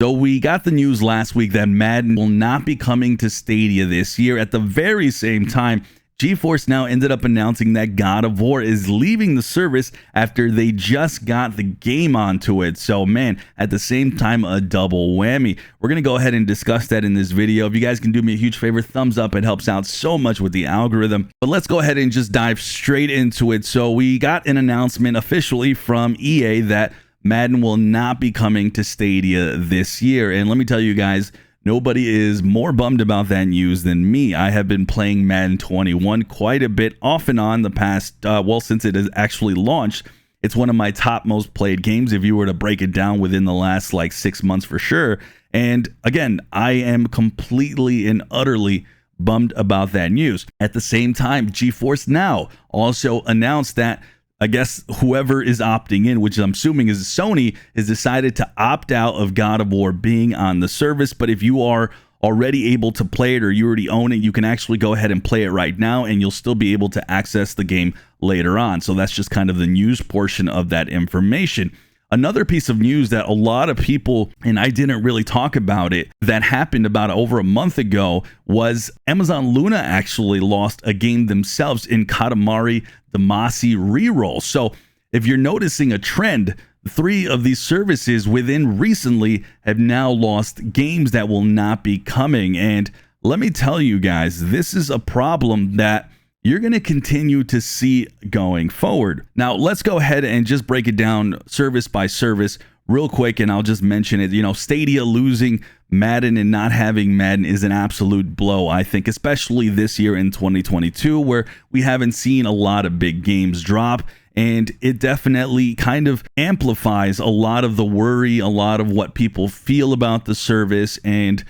So we got the news last week that Madden will not be coming to Stadia this year. At the very same time, GeForce Now ended up announcing that God of War is leaving the service after they just got the game onto it. So man, at the same time, a double whammy. We're going to go ahead and discuss that in this video. If you guys can do me a huge favor, thumbs up. It helps out so much with the algorithm. But let's go ahead and just dive straight into it. So we got an announcement officially from EA that Madden will not be coming to Stadia this year. And let me tell you guys, nobody is more bummed about that news than me. I have been playing Madden 21 quite a bit off and on the past, since it has actually launched. It's one of my top most played games if you were to break it down within the last 6 months for sure. And again, I am completely and utterly bummed about that news. At the same time, GeForce Now also announced that I guess whoever is opting in, which I'm assuming is Sony, has decided to opt out of God of War being on the service. But if you are already able to play it or you already own it, you can actually go ahead and play it right now and you'll still be able to access the game later on. So that's just kind of the news portion of that information. Another piece of news that a lot of people, and I didn't really talk about it, that happened about over a month ago was Amazon Luna actually lost a game themselves in Katamari Damacy reroll. So if you're noticing a trend, 3 of these services within recently have now lost games that will not be coming. And let me tell you guys, this is a problem that you're going to continue to see going forward. Now, let's go ahead and just break it down service by service real quick, and I'll just mention it. Stadia losing Madden and not having Madden is an absolute blow, I think, especially this year in 2022, where we haven't seen a lot of big games drop. And it definitely kind of amplifies a lot of the worry, a lot of what people feel about the service, and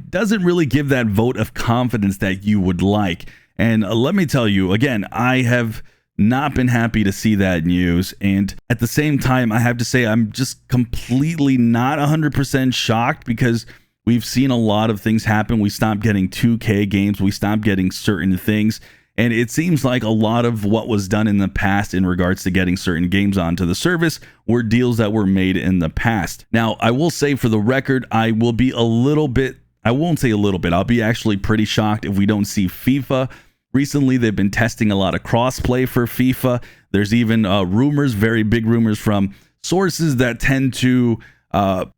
doesn't really give that vote of confidence that you would like. And let me tell you, again, I have not been happy to see that news. And at the same time, I have to say I'm just completely not 100% shocked because we've seen a lot of things happen. We stopped getting 2K games. We stopped getting certain things. And it seems like a lot of what was done in the past in regards to getting certain games onto the service were deals that were made in the past. Now, I will say for the record, I will be I won't say a little bit. I'll be actually pretty shocked if we don't see FIFA. Recently, they've been testing a lot of crossplay for FIFA. There's even rumors, very big rumors from sources that tend to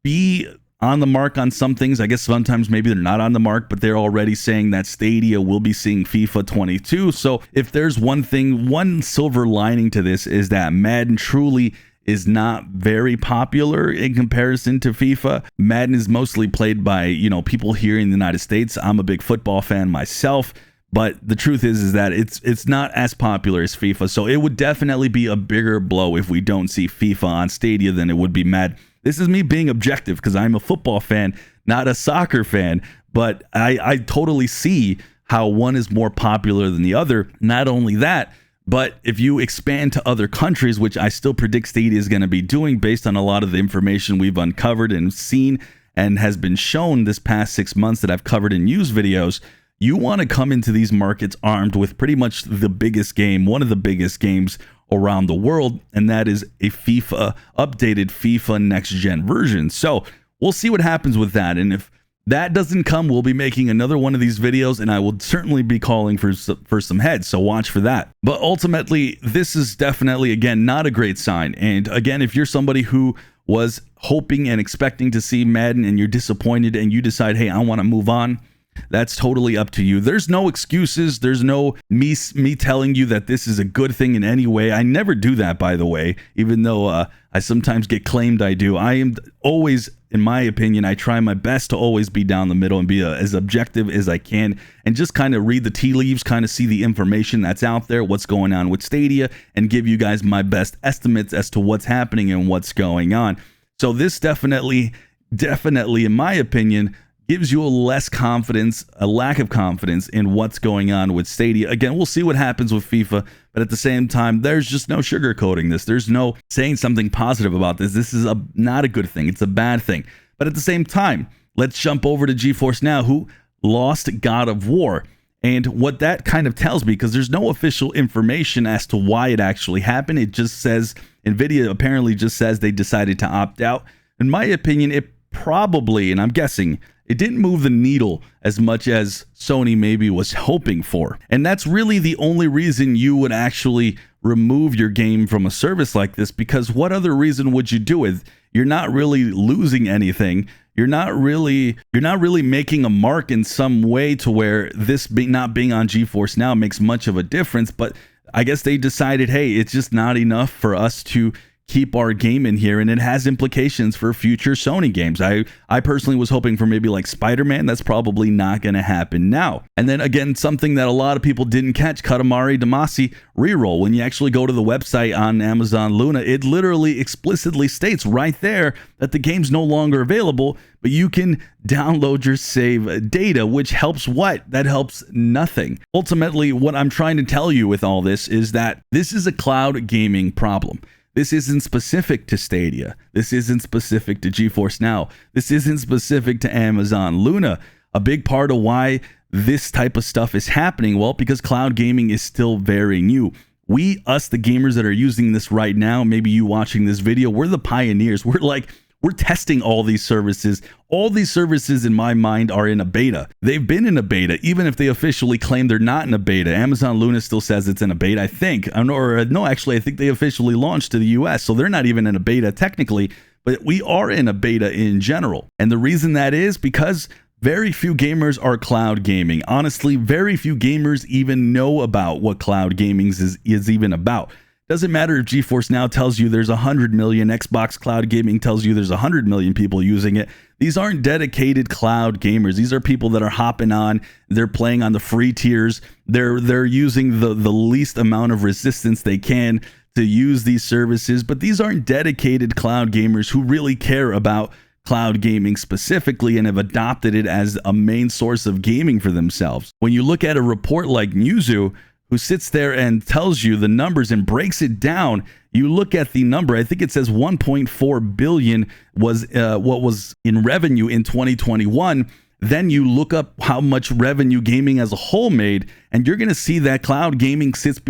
be on the mark on some things. I guess sometimes maybe they're not on the mark, but they're already saying that Stadia will be seeing FIFA 22. So if there's one silver lining to this is that Madden truly is not very popular in comparison to FIFA. Madden is mostly played by, people here in the United States. I'm a big football fan myself, but the truth is that it's not as popular as FIFA. So it would definitely be a bigger blow if we don't see FIFA on Stadia than it would be Madden. This is me being objective because I'm a football fan, not a soccer fan, but I totally see how one is more popular than the other. Not only that, but if you expand to other countries, which I still predict Stadia is going to be doing based on a lot of the information we've uncovered and seen and has been shown this past 6 months that I've covered in news videos, you want to come into these markets armed with pretty much the biggest game, one of the biggest games around the world, and that is a updated FIFA next gen version. So we'll see what happens with that. And if that doesn't come, we'll be making another one of these videos, and I will certainly be calling for some heads, so watch for that. But ultimately, this is definitely, again, not a great sign. And again, if you're somebody who was hoping and expecting to see Madden and you're disappointed and you decide, hey, I want to move on, that's totally up to you. There's no excuses. There's no me telling you that this is a good thing in any way. I never do that, by the way, even though I sometimes get claimed I do. I am always, in my opinion, I try my best to always be down the middle and be as objective as I can and just kind of read the tea leaves, kind of see the information that's out there, what's going on with Stadia, and give you guys my best estimates as to what's happening and what's going on. So this definitely, in my opinion, gives you a lack of confidence in what's going on with Stadia. Again, we'll see what happens with FIFA, but at the same time, there's just no sugarcoating this. There's no saying something positive about this. This is not a good thing. It's a bad thing. But at the same time, let's jump over to GeForce Now, who lost God of War. And what that kind of tells me, because there's no official information as to why it actually happened. It just says, NVIDIA apparently just says they decided to opt out. In my opinion, it probably, and I'm guessing, it didn't move the needle as much as Sony maybe was hoping for. And that's really the only reason you would actually remove your game from a service like this, because what other reason would you do it? You're not really losing anything. You're not really making a mark in some way to where this not being on GeForce Now makes much of a difference. But I guess they decided, hey, it's just not enough for us to keep our game in here, and it has implications for future Sony games. I personally was hoping for maybe like Spider-Man. That's probably not going to happen now. And then again, something that a lot of people didn't catch, Katamari Damacy reroll. When you actually go to the website on Amazon Luna, it literally explicitly states right there that the game's no longer available, but you can download your save data, which helps what? That helps nothing. Ultimately, what I'm trying to tell you with all this is that this is a cloud gaming problem. This isn't specific to Stadia. This isn't specific to GeForce Now. This isn't specific to Amazon Luna. A big part of why this type of stuff is happening, well, because cloud gaming is still very new. Us, the gamers that are using this right now, maybe you watching this video, we're the pioneers. We're testing all these services. All these services, in my mind, are in a beta. They've been in a beta, even if they officially claim they're not in a beta. Amazon Luna still says it's in a beta, I think. No, actually, I think they officially launched to the US, so they're not even in a beta technically, but we are in a beta in general. And the reason that is because very few gamers are cloud gaming. Honestly, very few gamers even know about what cloud gaming is even about. Doesn't matter if GeForce Now tells you there's 100 million, Xbox Cloud Gaming tells you there's 100 million people using it. These aren't dedicated cloud gamers. These are people that are hopping on, they're playing on the free tiers, they're using the least amount of resistance they can to use these services, but these aren't dedicated cloud gamers who really care about cloud gaming specifically and have adopted it as a main source of gaming for themselves. When you look at a report like Newzoo, who sits there and tells you the numbers and breaks it down, you look at the number, I think it says 1.4 billion was what was in revenue in 2021. Then you look up how much revenue gaming as a whole made, and you're going to see that cloud gaming sits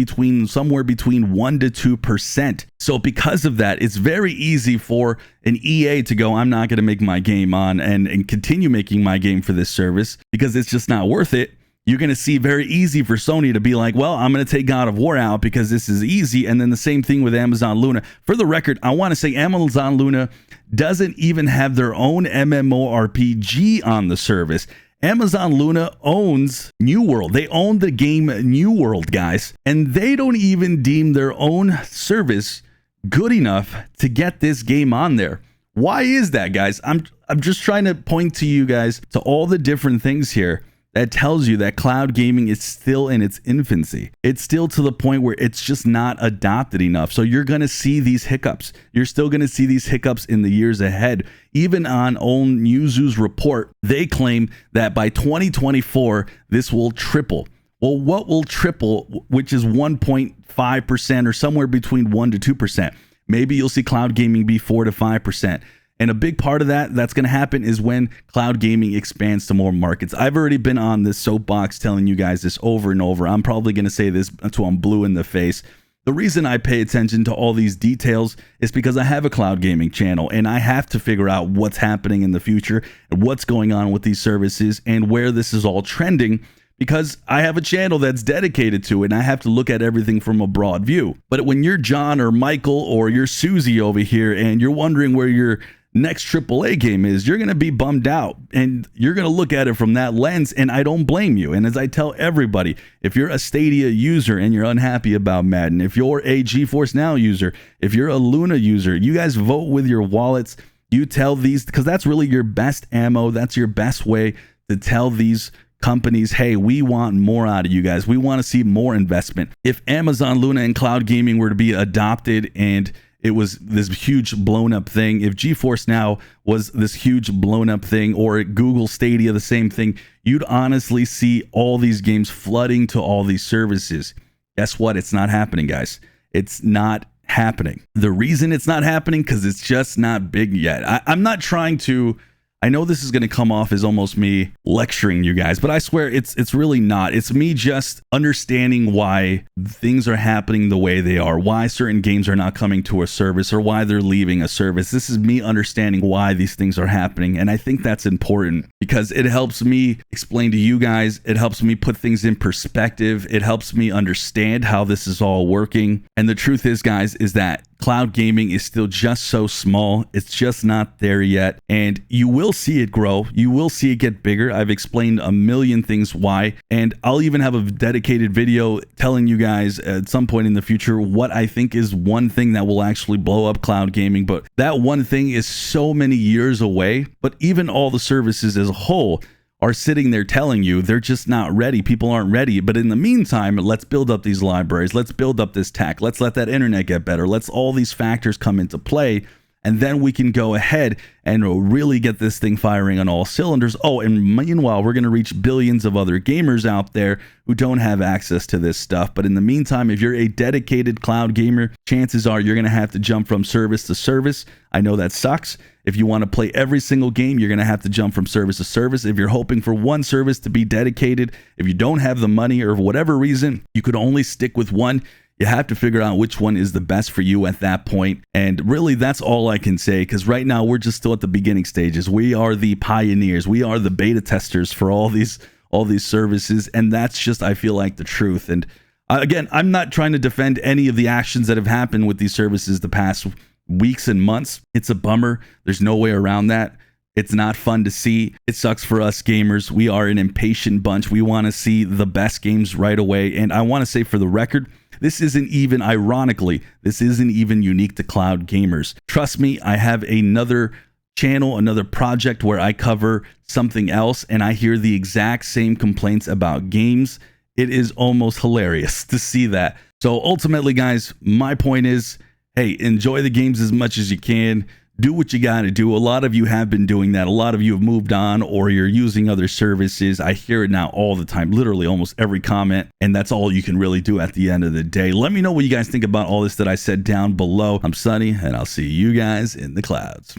somewhere between 1 to 2%. So because of that, it's very easy for an EA to go, I'm not going to make my game on and continue making my game for this service because it's just not worth it. You're going to see very easy for Sony to be like, well, I'm going to take God of War out because this is easy. And then the same thing with Amazon Luna. For the record, I want to say Amazon Luna doesn't even have their own MMORPG on the service. Amazon Luna owns New World. They own the game New World, guys. And they don't even deem their own service good enough to get this game on there. Why is that, guys? I'm just trying to point to you guys to all the different things here that tells you that cloud gaming is still in its infancy. It's still to the point where it's just not adopted enough. So you're going to see these hiccups. You're still going to see these hiccups in the years ahead. Even on own Newzoo's report, they claim that by 2024, this will triple. Well, what will triple, which is 1.5% or somewhere between 1 to 2%? Maybe you'll see cloud gaming be 4 to 5%. And a big part of that's going to happen is when cloud gaming expands to more markets. I've already been on this soapbox telling you guys this over and over. I'm probably going to say this until I'm blue in the face. The reason I pay attention to all these details is because I have a cloud gaming channel and I have to figure out what's happening in the future and what's going on with these services and where this is all trending, because I have a channel that's dedicated to it and I have to look at everything from a broad view. But when you're John or Michael or you're Susie over here and you're wondering where your next AAA game is, you're going to be bummed out and you're going to look at it from that lens, and I don't blame you. And as I tell everybody, if you're a Stadia user and you're unhappy about Madden, if you're a GeForce Now user, if you're a Luna user, you guys vote with your wallets. You tell these, because that's really your best ammo. That's your best way to tell these companies, hey, we want more out of you guys. We want to see more investment. If Amazon Luna and cloud gaming were to be adopted and it was this huge blown up thing, if GeForce Now was this huge blown up thing, or Google Stadia, the same thing, you'd honestly see all these games flooding to all these services. Guess what? It's not happening, guys. It's not happening. The reason it's not happening, because it's just not big yet. I'm not trying to, I know this is going to come off as almost me lecturing you guys, but I swear it's really not. It's me just understanding why things are happening the way they are, why certain games are not coming to a service or why they're leaving a service. This is me understanding why these things are happening, and I think that's important because it helps me explain to you guys. It helps me put things in perspective. It helps me understand how this is all working. And the truth is, guys, is that cloud gaming is still just so small. It's just not there yet. And you will see it grow. You will see it get bigger. I've explained a million things why. And I'll even have a dedicated video telling you guys at some point in the future what I think is one thing that will actually blow up cloud gaming. But that one thing is so many years away. But even all the services as a whole are sitting there telling you they're just not ready. People aren't ready. But in the meantime, let's build up these libraries. Let's build up this tech. Let's let that internet get better. Let's all these factors come into play. And then we can go ahead and really get this thing firing on all cylinders. Oh, and meanwhile, we're going to reach billions of other gamers out there who don't have access to this stuff. But in the meantime, if you're a dedicated cloud gamer, chances are you're going to have to jump from service to service. I know that sucks. If you want to play every single game, you're going to have to jump from service to service. If you're hoping for one service to be dedicated, if you don't have the money or for whatever reason, you could only stick with one. You have to figure out which one is the best for you at that point. And really, that's all I can say, because right now we're just still at the beginning stages. We are the pioneers. We are the beta testers for all these services. And that's just, I feel like, the truth. And again, I'm not trying to defend any of the actions that have happened with these services the past weeks and months. It's a bummer. There's no way around that. It's not fun to see. It sucks for us gamers. We are an impatient bunch. We want to see the best games right away. And I want to say, for the record, this isn't even, ironically, this isn't even unique to cloud gamers. Trust me, I have another channel, another project where I cover something else, and I hear the exact same complaints about games. It is almost hilarious to see that. So ultimately, guys, my point is, hey, enjoy the games as much as you can. Do what you got to do. A lot of you have been doing that. A lot of you have moved on, or you're using other services. I hear it now all the time, literally almost every comment. And that's all you can really do at the end of the day. Let me know what you guys think about all this that I said down below. I'm Sunny, and I'll see you guys in the clouds.